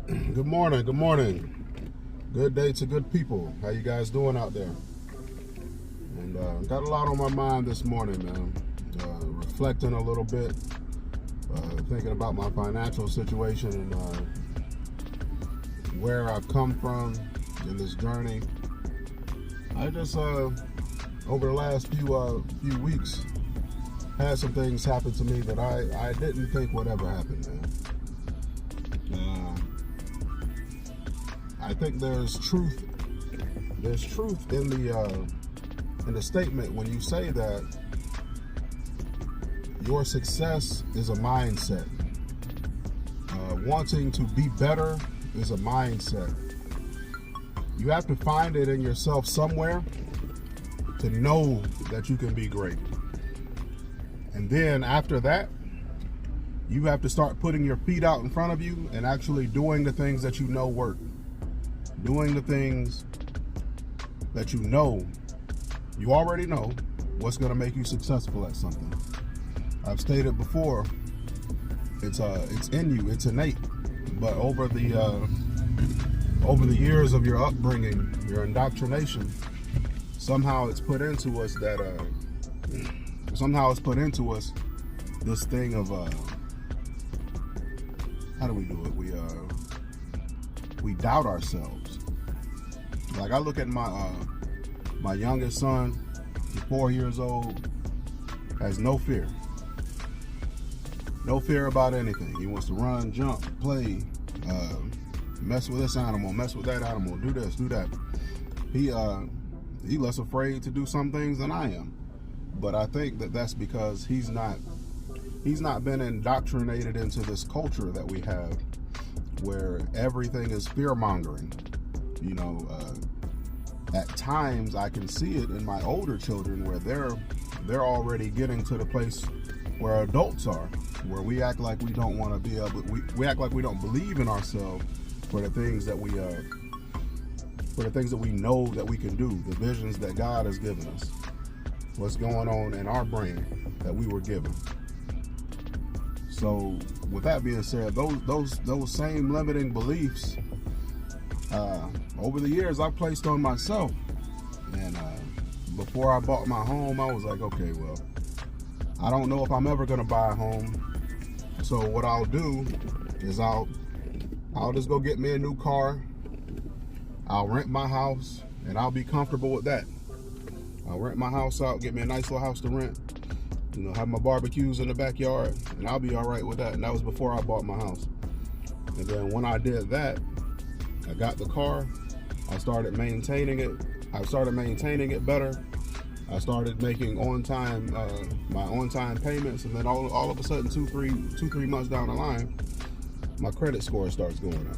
Good morning. Good morning. Good day to good people. How you guys doing out there? And got a lot on my mind this morning, man. Reflecting a little bit, thinking about my financial situation and where I've come from in this journey. I just over the last few weeks had some things happen to me that I didn't think would ever happen, man. I think there's truth. There's truth in the statement when you say that your success is a mindset. Wanting to be better is a mindset. You have to find it in yourself somewhere to know that you can be great. And then after that, you have to start putting your feet out in front of you and actually doing the things that you know work. Doing the things that you already know what's going to make you successful at something. I've stated before, it's in you, it's innate. But over the years of your upbringing, your indoctrination, somehow it's put into us this thing of how do we do it? We doubt ourselves. Like I look at my youngest son, he's 4 years old, has no fear. No fear about anything. He wants to run, jump, play, mess with this animal, mess with that animal, do this, do that. He less afraid to do some things than I am. But I think that's because he's not been indoctrinated into this culture that we have where everything is fear-mongering. You know, at times I can see it in my older children where they're already getting to the place where adults are, where we act like we don't want to be able, we act like we don't believe in ourselves for the things that we know that we can do, the visions that God has given us, what's going on in our brain that we were given. So with that being said, those same limiting beliefs over the years I've placed on myself. And before I bought my home, I was like, okay, well, I don't know if I'm ever gonna buy a home. So what I'll do is I'll just go get me a new car. I'll rent my house and I'll be comfortable with that. I'll rent my house out, get me a nice little house to rent, you know, have my barbecues in the backyard, and I'll be all right with that. And that was before I bought my house. And then when I did that, I got the car, I started maintaining it. I started maintaining it better. I started making my on-time payments, and then all of a sudden, two, three months down the line, my credit score starts going up.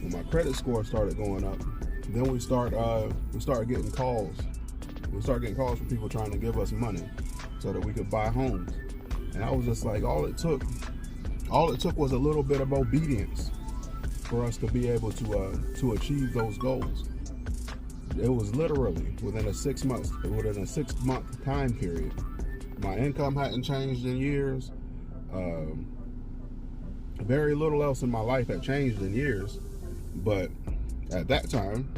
When my credit score started going up, then we started getting calls. We started getting calls from people trying to give us money so that we could buy homes. And I was just like, all it took was a little bit of obedience for us to be able to achieve those goals. It was literally within a 6 month time period. My income hadn't changed in years. Very little else in my life had changed in years. But at that time,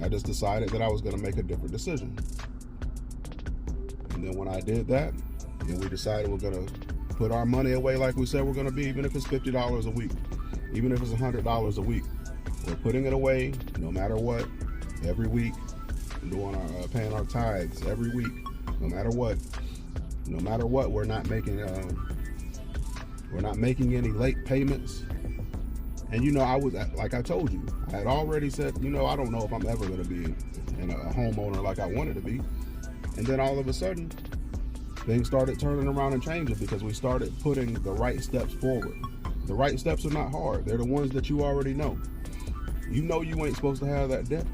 I just decided that I was going to make a different decision. And then when I did that, and we decided we're going to put our money away like we said we're going to be, even if it's $50 a week, even if it's $100 a week, we're putting it away no matter what, every week, doing paying our tithes every week, no matter what. No matter what, we're not making any late payments. And you know, I was, like I told you, I had already said, you know, I don't know if I'm ever going to be a homeowner like I wanted to be. And then all of a sudden, things started turning around and changing because we started putting the right steps forward. The right steps are not hard. They're the ones that you already know. You know you ain't supposed to have that debt.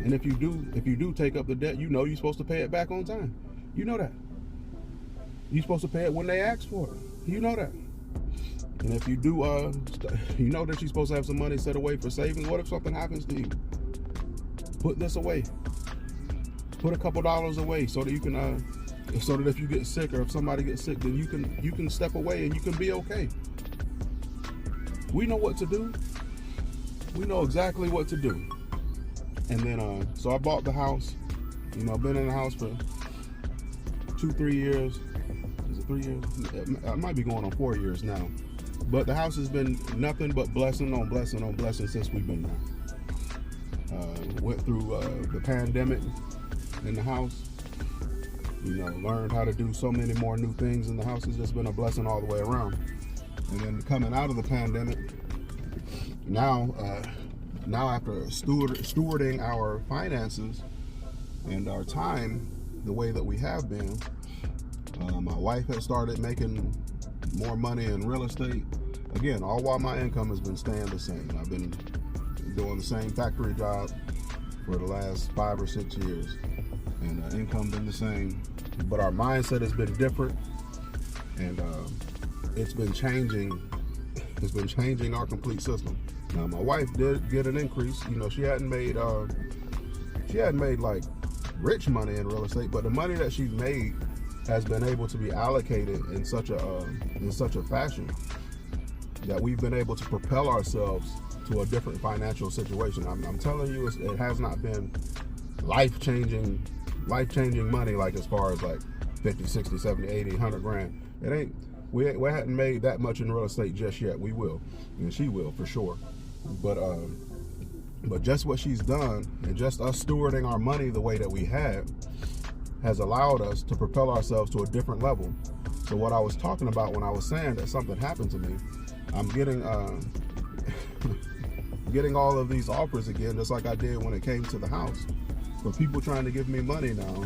And if you do take up the debt, you know you're supposed to pay it back on time. You know that. You're supposed to pay it when they ask for it. You know that. And if you do, you know that you're supposed to have some money set away for savings. What if something happens to you? Put this away. Put a couple dollars away so that you can, so that if you get sick or if somebody gets sick, then you can step away and you can be okay. We know what to do. we know exactly what to do. And then, so I bought the house. You know, I've been in the house for 2-3 years. Is it 3 years? I might be going on 4 years now. But the house has been nothing but blessing on blessing on blessing since we've been there. Went through the pandemic in the house. You know, learned how to do so many more new things in the house. It's just been a blessing all the way around. And then coming out of the pandemic, now after stewarding our finances and our time the way that we have been, my wife has started making more money in real estate. Again, all while my income has been staying the same. I've been doing the same factory job for the last 5 or 6 years, and income been the same. But our mindset has been different, and it's been changing. It's been changing our complete system. Now, my wife did get an increase. You know, she hadn't made like rich money in real estate, but the money that she's made has been able to be allocated in such a fashion that we've been able to propel ourselves to a different financial situation. I'm telling you, it has not been life-changing money, like as far as like 50, 60, 70, 80, 100 grand. It ain't. We hadn't made that much in real estate just yet. We will, and she will for sure. But just what she's done, and just us stewarding our money the way that we have, has allowed us to propel ourselves to a different level. So what I was talking about when I was saying that something happened to me, I'm getting getting all of these offers again, just like I did when it came to the house, for people trying to give me money now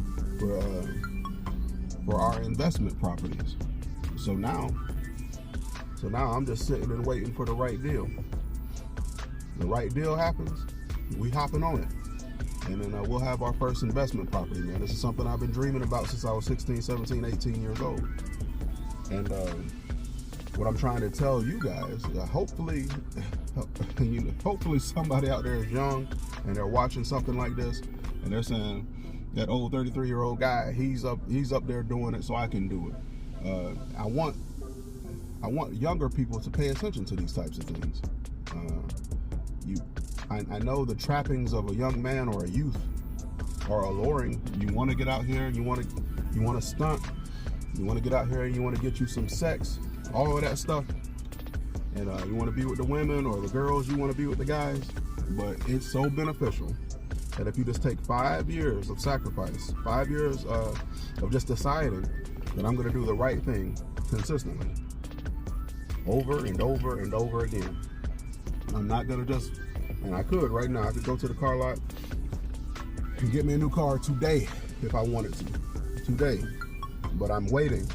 for our investment properties. So now I'm just sitting and waiting for the right deal. The right deal happens, we hopping on it. And then we'll have our first investment property, man. This is something I've been dreaming about since I was 16, 17, 18 years old. And what I'm trying to tell you guys, hopefully somebody out there is young and they're watching something like this and they're saying, that old 33-year-old guy, he's up there doing it, so I can do it. I want younger people to pay attention to these types of things. I know the trappings of a young man or a youth are alluring. You want to get out here, you want to stunt, you want to get out here and you want to get you some sex, all of that stuff, and you want to be with the women or the girls, you want to be with the guys. But it's so beneficial that if you just take 5 years of sacrifice, 5 years of just deciding that I'm going to do the right thing consistently, over and over and over again. I'm not going to just, and I could right now, I could go to the car lot and get me a new car today if I wanted to, today. But I'm waiting.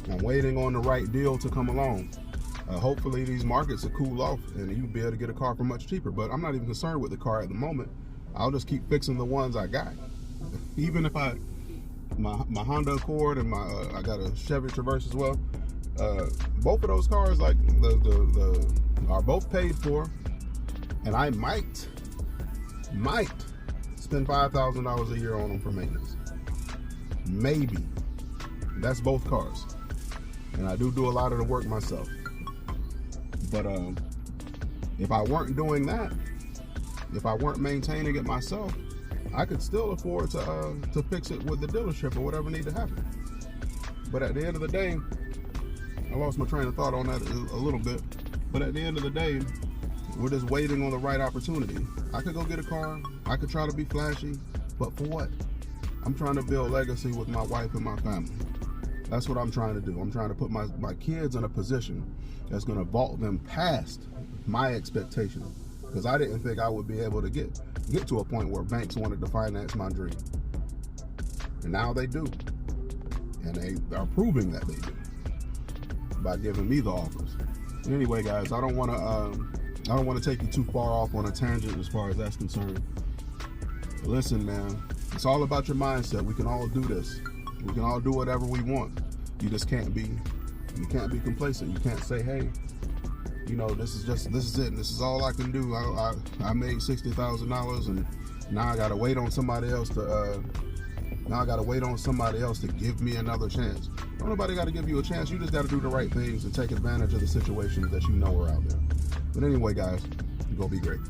I'm waiting on the right deal to come along. Hopefully these markets will cool off and you'll be able to get a car for much cheaper. But I'm not even concerned with the car at the moment. I'll just keep fixing the ones I got. Even if my Honda Accord and I got a Chevy Traverse as well. Both of those cars, like the are both paid for, and I might spend $5,000 a year on them for maintenance. Maybe. That's both cars, and I do a lot of the work myself. But if I weren't doing that, if I weren't maintaining it myself, I could still afford to fix it with the dealership or whatever need to happen. But at the end of the day, I lost my train of thought on that a little bit. But at the end of the day, we're just waiting on the right opportunity. I could go get a car. I could try to be flashy. But for what? I'm trying to build legacy with my wife and my family. That's what I'm trying to do. I'm trying to put my kids in a position that's going to vault them past my expectations. Because I didn't think I would be able to get to a point where banks wanted to finance my dream. And now they do. And they are proving that they do by giving me the offers. And anyway, guys, I don't want to take you too far off on a tangent as far as that's concerned. But listen, man, it's all about your mindset. We can all do this. We can all do whatever we want. You just can't be complacent. You can't say, hey, you know, this is it. This is all I can do. I made $60,000 and now I gotta wait on somebody else to give me another chance. Don't nobody gotta give you a chance. You just gotta do the right things and take advantage of the situations that you know are out there. But anyway, guys, Go be great.